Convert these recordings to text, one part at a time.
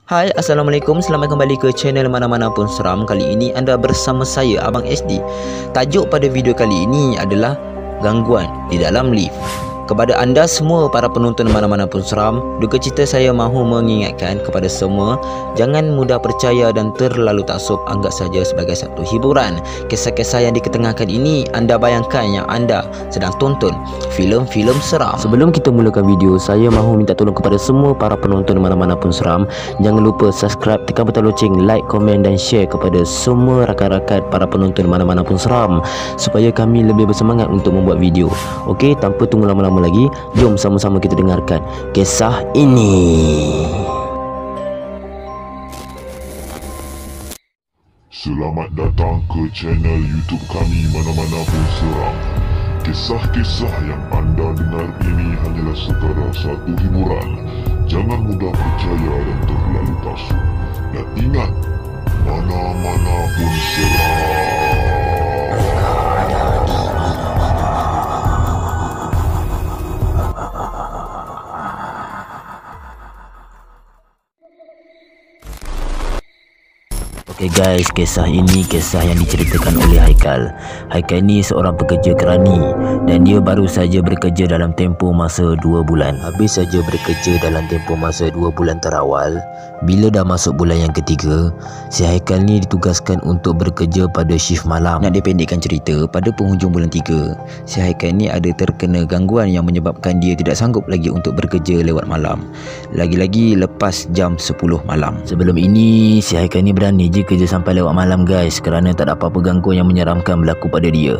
Hai, Assalamualaikum. Selamat kembali ke channel Mana-Mana Pun Seram. Kali ini anda bersama saya, Abang SD. Tajuk pada video kali ini adalah gangguan di dalam lift. Kepada anda semua para penonton Mana-Mana Pun Seram, duka cita saya mahu mengingatkan kepada semua, jangan mudah percaya dan terlalu taksub, anggap saja sebagai satu hiburan. Kisah-kisah yang diketengahkan ini, anda bayangkan yang anda sedang tonton filem-filem seram. Sebelum kita mulakan video, saya mahu minta tolong kepada semua para penonton Mana-Mana Pun Seram, jangan lupa subscribe, tekan butang loceng, like, komen dan share kepada semua rakan-rakan para penonton Mana-Mana Pun Seram, supaya kami lebih bersemangat untuk membuat video. Okey, tanpa tunggu lama-lama lagi, jom sama-sama kita dengarkan kisah ini. Selamat datang ke channel YouTube kami Mana-Mana Pun Seram. Kisah-kisah yang anda dengar ini hanyalah sekadar satu hiburan. Jangan mudah percaya dan terlalu taksub. Dan ingat, Mana-Mana Pun Seram. Okey guys, kisah ini kisah yang diceritakan oleh Haikal. Haikal ini seorang pekerja kerani dan dia baru saja bekerja dalam tempoh masa 2 bulan. Habis saja bekerja dalam tempoh masa 2 bulan terawal, bila dah masuk bulan yang ketiga, si Haikal ni ditugaskan untuk bekerja pada shift malam. Nak dipendekkan cerita, pada penghujung bulan 3, si Haikal ni ada terkena gangguan yang menyebabkan dia tidak sanggup lagi untuk bekerja lewat malam, lagi-lagi lepas jam 10 malam. Sebelum ini, si Haikal ni berani je kerja sampai lewat malam guys, kerana tak ada apa-apa gangguan yang menyeramkan berlaku pada dia.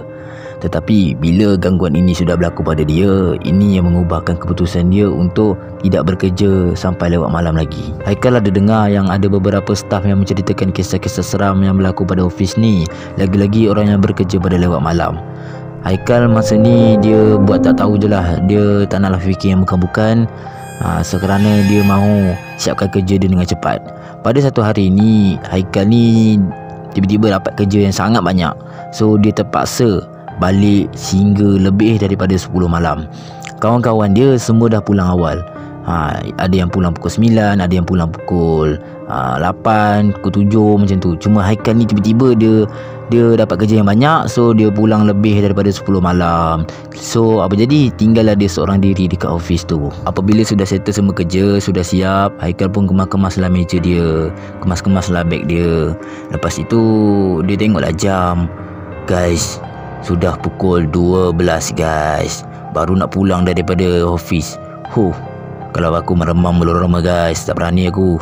Tetapi bila gangguan ini sudah berlaku pada dia, ini yang mengubahkan keputusan dia untuk tidak bekerja sampai lewat malam lagi. Haikal ada dengar yang ada beberapa staf yang menceritakan kisah-kisah seram yang berlaku pada office ni, lagi-lagi orang yang bekerja pada lewat malam. Haikal masa ni dia buat tak tahu je lah, dia tak naklah fikir yang bukan-bukan, sekerana dia mahu siapkan kerja dia dengan cepat. Pada satu hari ni, Haikal ni tiba-tiba dapat kerja yang sangat banyak. So dia terpaksa balik sehingga lebih daripada 10 malam. Kawan-kawan dia semua dah pulang awal. Ada yang pulang pukul 9, ada yang pulang pukul 8, pukul 7 macam tu. Cuma Haikal ni tiba-tiba dia dapat kerja yang banyak, so dia pulang lebih daripada 10 malam. So apa jadi, tinggallah dia seorang diri dekat office tu. Apabila sudah settle semua kerja, sudah siap, Haikal pun kemas-kemaslah meja dia, kemas-kemaslah beg dia. Lepas itu dia tengoklah jam. Guys, sudah pukul 12 guys, baru nak pulang daripada office. Kalau aku meremang meloroma guys, tak berani aku.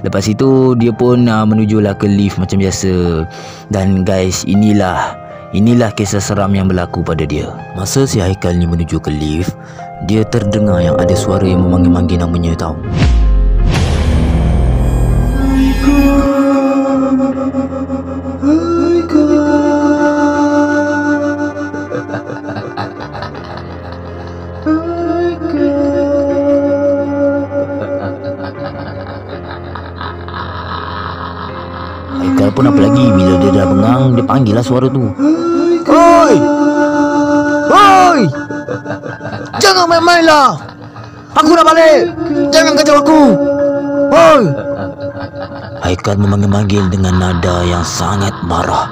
Lepas itu dia pun menujulah ke lift macam biasa. Dan guys, inilah kisah seram yang berlaku pada dia. Masa si Haikal ni menuju ke lift, dia terdengar yang ada suara yang memanggil-manggil namanya tau. Haikal pun apa lagi, bila dia dah bengang, dia panggil lah suara tu. Oi! Oi! Jangan main-main lah! Aku nak balik! Jangan kacau aku! Oi! Haikal memanggil-manggil dengan nada yang sangat marah.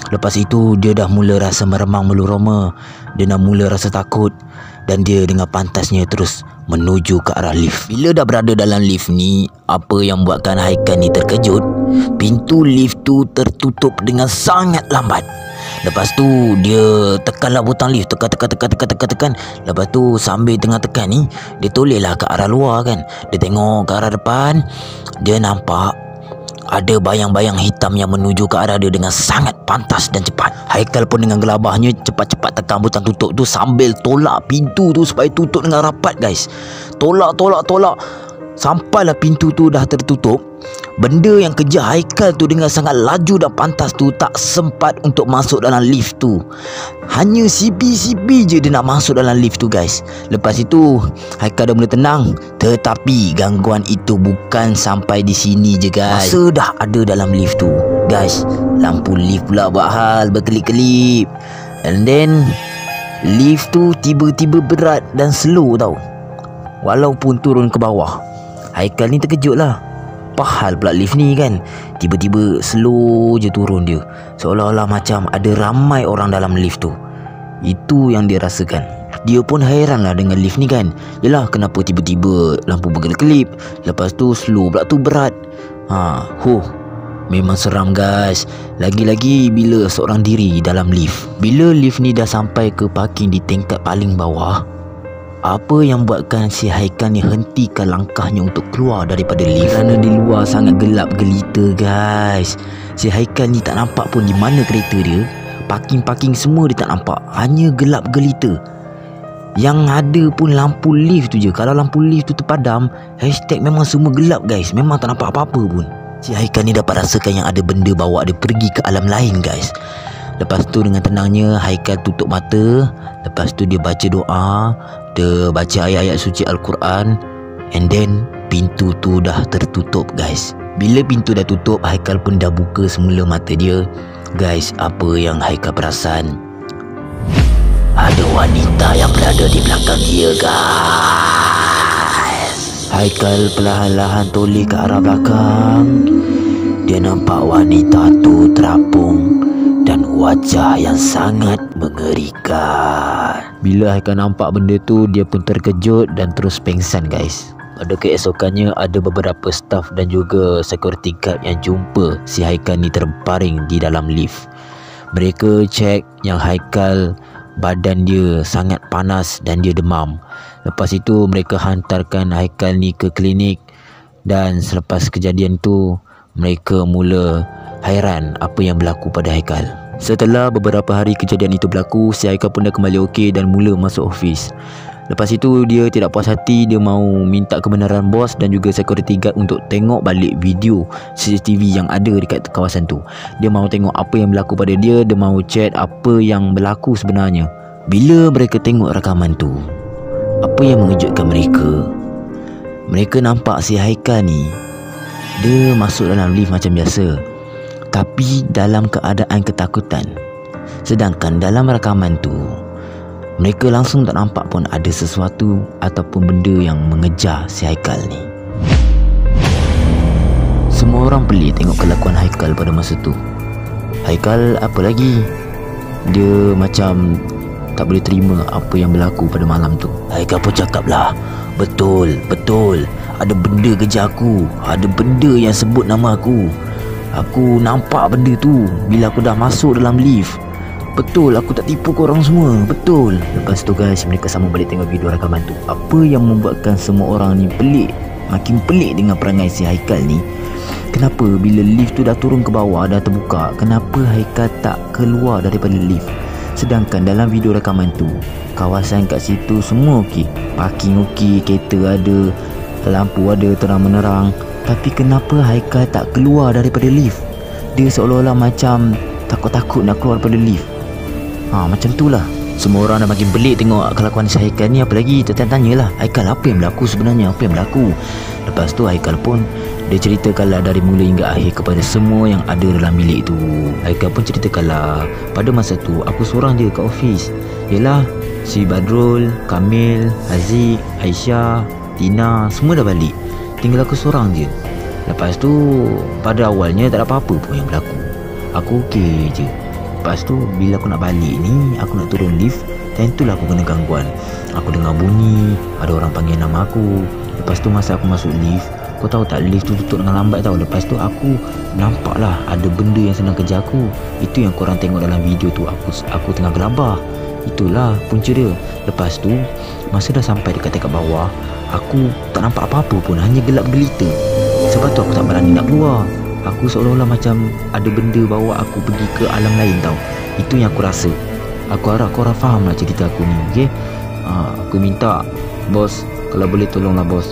Lepas itu dia dah mula rasa meremang meluroma. Dia dah mula rasa takut. Dan dia dengan pantasnya terus menuju ke arah lift. Bila dah berada dalam lift ni, apa yang buatkan Haikal ni terkejut, pintu lift tu tertutup dengan sangat lambat. Lepas tu dia tekanlah butang lift, tekan. Lepas tu sambil tengah tekan ni, dia tolehlah ke arah luar kan. Dia tengok ke arah depan, dia nampak ada bayang-bayang hitam yang menuju ke arah dia dengan sangat pantas dan cepat. Haikal pun dengan gelabahnya cepat-cepat tekan butang tutup tu sambil tolak pintu tu supaya tutup dengan rapat guys. Tolak. Sampailah pintu tu dah tertutup, benda yang kejar Haikal tu dengan sangat laju dan pantas tu tak sempat untuk masuk dalam lift tu. Hanya sipi-sipi je dia nak masuk dalam lift tu guys. Lepas itu Haikal dah mula tenang. Tetapi gangguan itu bukan sampai di sini je guys. Masa dah ada dalam lift tu guys, lampu lift pula buat hal berkelip-kelip. And then lift tu tiba-tiba berat dan slow tau. Walaupun turun ke bawah, Haikal ni terkejut lah. apa hal pula lift ni kan. Tiba-tiba slow je turun dia, seolah-olah macam ada ramai orang dalam lift tu. Itu yang dia rasakan. Dia pun hairan lah dengan lift ni kan. Yelah, kenapa tiba-tiba lampu berkelip, lepas tu slow pula tu berat. Memang seram guys. Lagi-lagi bila seorang diri dalam lift. Bila lift ni dah sampai ke parking di tingkat paling bawah, apa yang buatkan si Haikal ni hentikan langkahnya untuk keluar daripada lift? Kerana di luar sangat gelap gelita guys. Si Haikal ni tak nampak pun di mana kereta dia. Parking-parking semua dia tak nampak, hanya gelap gelita. Yang ada pun lampu lift tu je. Kalau lampu lift tu terpadam, hashtag memang semua gelap guys. Memang tak nampak apa-apa pun. Si Haikal ni dapat rasakan yang ada benda bawa dia pergi ke alam lain guys. Lepas tu dengan tenangnya Haikal tutup mata. Lepas tu dia baca doa, dia baca ayat-ayat suci Al-Quran. And then pintu tu dah tertutup guys. Bila pintu dah tutup, Haikal pun dah buka semula mata dia. Guys, apa yang Haikal perasan? Ada wanita yang berada di belakang dia guys. Haikal perlahan-lahan toleh ke arah belakang. Dia nampak wanita tu terapung dan wajah yang sangat mengerikan. Bila Haikal nampak benda tu, dia pun terkejut dan terus pengsan guys. Pada keesokannya ada beberapa staf dan juga security guard yang jumpa si Haikal ni terbaring di dalam lift. Mereka cek yang Haikal badan dia sangat panas dan dia demam. Lepas itu mereka hantarkan Haikal ni ke klinik. Dan selepas kejadian tu, mereka mula hairan apa yang berlaku pada Haikal. Setelah beberapa hari kejadian itu berlaku, si Haikal pun dah kembali okey dan mula masuk office. Lepas itu dia tidak puas hati. Dia mahu minta kebenaran bos dan juga security guard untuk tengok balik video CCTV yang ada dekat kawasan tu. Dia mahu tengok apa yang berlaku pada dia. Dia mahu check apa yang berlaku sebenarnya. Bila mereka tengok rakaman tu, apa yang mengejutkan mereka? Mereka nampak si Haikal ni, dia masuk dalam lift macam biasa, tapi dalam keadaan ketakutan. Sedangkan dalam rakaman tu, mereka langsung tak nampak pun ada sesuatu ataupun benda yang mengejar si Haikal ni. Semua orang pelik tengok kelakuan Haikal pada masa tu. Haikal apa lagi? Dia macam tak boleh terima apa yang berlaku pada malam tu. Haikal pun cakap lah, betul, ada benda kejar aku. Ada benda yang sebut nama aku. Aku nampak benda tu bila aku dah masuk dalam lift. Betul, aku tak tipu korang semua. Betul. Lepas tu guys, mereka sambung balik tengok video rakaman tu. Apa yang membuatkan semua orang ni pelik, makin pelik dengan perangai si Haikal ni. Kenapa bila lift tu dah turun ke bawah, dah terbuka, kenapa Haikal tak keluar daripada lift? Sedangkan dalam video rakaman tu, kawasan kat situ semua okey. Parking okey, kereta ada, lampu ada terang menerang. Tapi kenapa Haikal tak keluar daripada lift? Dia seolah-olah macam takut-takut nak keluar daripada lift. Macam tu lah. Semua orang dah makin pelik tengok kelakuan si Haikal ni. Apa lagi tertanya-tanya lah, Haikal apa yang berlaku sebenarnya? Apa yang berlaku? Lepas tu Haikal pun dia ceritakan lah dari mula hingga akhir kepada semua yang ada dalam bilik tu. Haikal pun ceritakan lah, pada masa tu aku seorang je kat office. Yelah, si Badrul, Kamil, Haziq, Aisyah, Tina semua dah balik. Tinggal aku seorang je. Lepas tu pada awalnya tak ada apa-apa pun yang berlaku. Aku okey je. Lepas tu bila aku nak balik ni, aku nak turun lift, time tu lah aku kena gangguan. Aku dengar bunyi, ada orang panggil nama aku. Lepas tu masa aku masuk lift, kau tahu tak, lift tu tutup dengan lambat tau. Lepas tu aku nampak lah ada benda yang sedang kejar aku. Itu yang korang tengok dalam video tu, aku tengah gelabah. Itulah punca dia. Lepas tu masa dah sampai dekat tingkat bawah, aku tak nampak apa-apa pun, hanya gelap gelita. Sebab tu aku tak berani nak keluar. Aku seolah-olah macam ada benda bawa aku pergi ke alam lain tau. Itu yang aku rasa. Aku harap korang faham lah cerita aku ni, okay? Aku minta bos, kalau boleh tolonglah bos,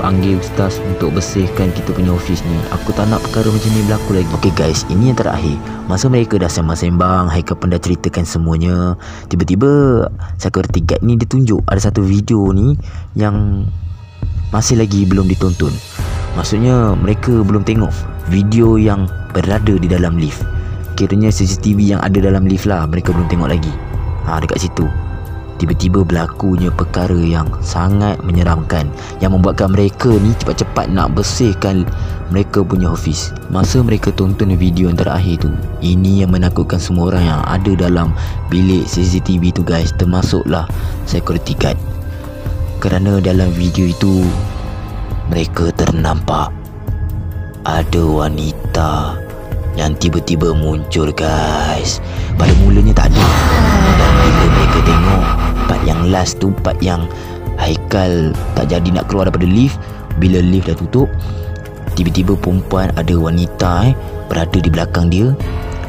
panggil ustaz untuk bersihkan kita punya office ni. Aku tak nak perkara macam ni berlaku lagi. Okay guys, ini yang terakhir. Masa mereka dah sembang-sembang, Haikal pun dah ceritakan semuanya. Tiba-tiba security guard ni ditunjuk ada satu video ni yang masih lagi belum ditonton. Maksudnya mereka belum tengok video yang berada di dalam lift. Kiranya CCTV yang ada dalam lift lah, mereka belum tengok lagi. Dekat situ tiba-tiba berlakunya perkara yang sangat menyeramkan yang membuatkan mereka ni cepat-cepat nak bersihkan mereka punya office. Masa mereka tonton video yang terakhir tu, ini yang menakutkan semua orang yang ada dalam bilik CCTV tu guys, termasuklah security guard. Kerana dalam video itu mereka ternampak ada wanita yang tiba-tiba muncul guys. Pada mulanya tak ada, dan bila mereka tengok part yang last tu, part yang Haikal tak jadi nak keluar daripada lift, bila lift dah tutup, tiba-tiba perempuan, ada wanita berada di belakang dia,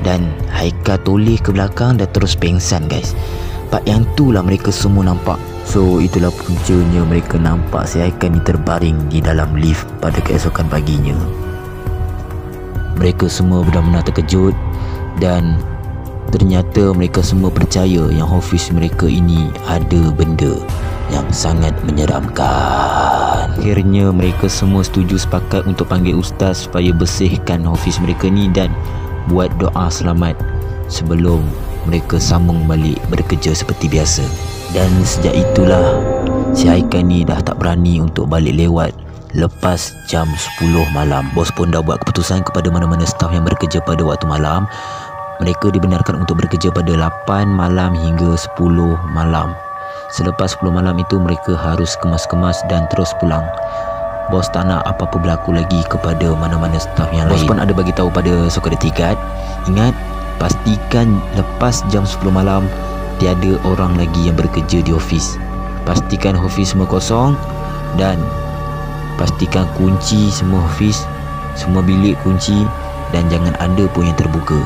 dan Haikal toleh ke belakang dan terus pengsan guys. Part yang tu lah mereka semua nampak. So itulah puncanya mereka nampak si Haikal ni terbaring di dalam lift pada keesokan paginya. Mereka semua benar-benar terkejut, dan ternyata mereka semua percaya yang office mereka ini ada benda yang sangat menyeramkan. Akhirnya mereka semua setuju sepakat untuk panggil ustaz supaya bersihkan office mereka ni dan buat doa selamat sebelum mereka sambung balik bekerja seperti biasa. Dan sejak itulah si Haikal ni dah tak berani untuk balik lewat lepas jam 10 malam. Bos pun dah buat keputusan kepada mana-mana staf yang bekerja pada waktu malam, mereka dibenarkan untuk bekerja pada 8 malam hingga 10 malam. Selepas 10 malam itu mereka harus kemas-kemas dan terus pulang. Bos tak nak apa-apa berlaku lagi kepada mana-mana staf yang lain. Bos pun ada bagi tahu pada security guard, ingat, pastikan lepas jam 10 malam tiada orang lagi yang bekerja di office. Pastikan office semua kosong, dan pastikan kunci semua office, semua bilik kunci, dan jangan ada pun yang terbuka.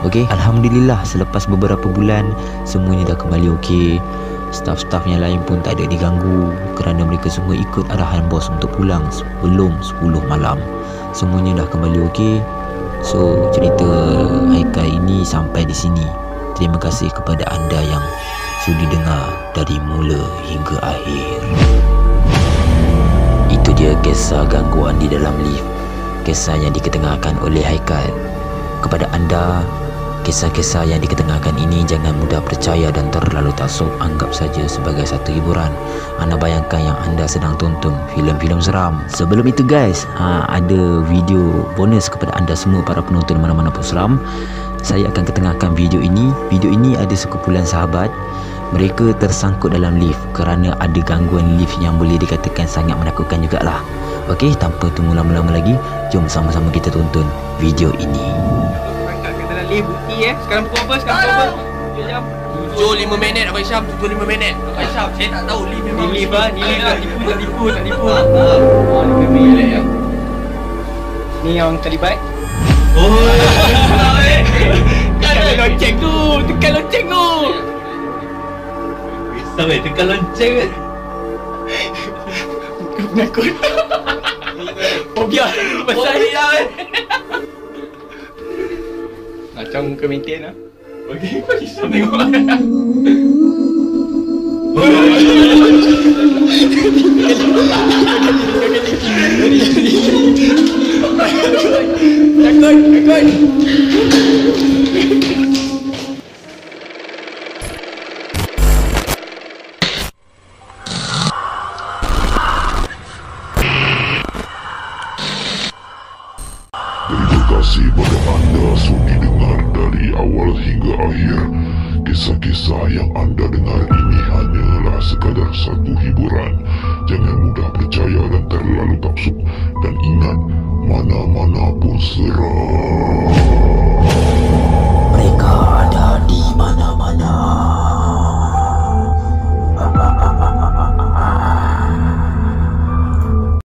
Okey, alhamdulillah selepas beberapa bulan semuanya dah kembali okey. Staf-staf yang lain pun tak ada diganggu kerana mereka semua ikut arahan bos untuk pulang sebelum 10 malam. Semuanya dah kembali okey. So cerita Haikal ini sampai di sini. Terima kasih kepada anda yang sudi dengar dari mula hingga akhir. Itu dia kisah gangguan di dalam lift, kisah yang diketengahkan oleh Haikal. Kepada anda, kisah-kisah yang diketengahkan ini jangan mudah percaya dan terlalu taksub, anggap saja sebagai satu hiburan. Anda bayangkan yang anda sedang tonton filem-filem seram. Sebelum itu guys, ada video bonus kepada anda semua para penonton mana-mana pun seram. Saya akan ketengahkan video ini. Video ini ada sekumpulan sahabat, mereka tersangkut dalam lift kerana ada gangguan lift yang boleh dikatakan sangat menakutkan jugalah. Okey, tanpa tunggu lama-lama lagi, jom sama-sama kita tonton video ini. Kata lift bukti Sekarang pukul apa? Sekarang pukul apa? 7.05 minit Abang Syam, 7.05 minit. Abang Syam, saya tak tahu lift memang lift lah. Ni lift tak tipu. Ni yang terlibat. Oh, tekan lonceng tu. Sampai tekan lonceng kan. Penakut. Fobia pasal ni lah. Macam muka maintain lah. Okey, kau kisah tengok. Takut. Terima kasih pada anda sudi dengar dari awal hingga akhir. Kisah-kisah yang anda dengar ini hanyalah sekadar satu hiburan. Jangan mudah percaya dan terlalu taksub. Dan ingat, mana-mana pun seram.